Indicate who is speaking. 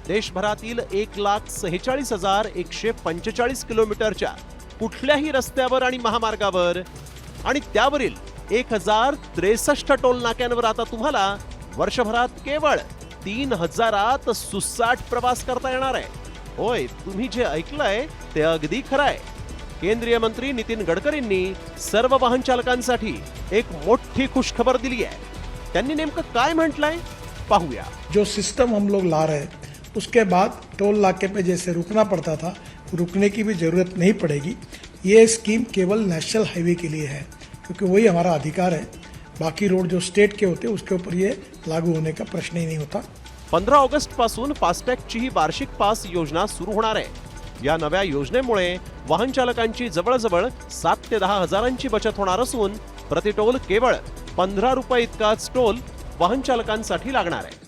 Speaker 1: देशभरातील 1,46,145 किलोमीटरच्या कुठल्याही रस्त्यावर आणि महामार्गावर आणि त्यावरील 1,063 टोल नाक्यांवर आता तुम्हाला वर्षभरात केवळ 3,000 सुसाट प्रवास करता येणार आहे. होय, तुम्ही जे ऐकलंय ते अगदी खरं आहे. केंद्रीय मंत्री नितीन गडकरींनी सर्व वाहन चालकांसाठी एक मोठी खुशखबर दिली आहे. त्यांनी नेमकं काय म्हटलंय पाहूया.
Speaker 2: जो सिस्टम हम लोग ला रहे हैं उसके बाद टोल नाके पे जैसे रुकना पड़ता था, रुकने की भी जरूरत नहीं पड़ेगी. ये स्कीम केवल नेशनल हाईवे के लिए है क्योंकि वही हमारा अधिकार है. बाकी रोड जो स्टेट के होते हैं उसके ऊपर ये लागू होने का प्रश्न ही नहीं होता.
Speaker 1: 15 ऑगस्ट पासून फास्टॅगची ही वार्षिक पास योजना सुरू होणार आहे. या नव्या योजनेमुळे वाहन चालकांची जवळजवळ 7 ते 10 हजारांची बचत होणार असून प्रति टोल केवळ 15 रुपये इतकाच टोल वाहन चालकांसाठी लागणार आहे.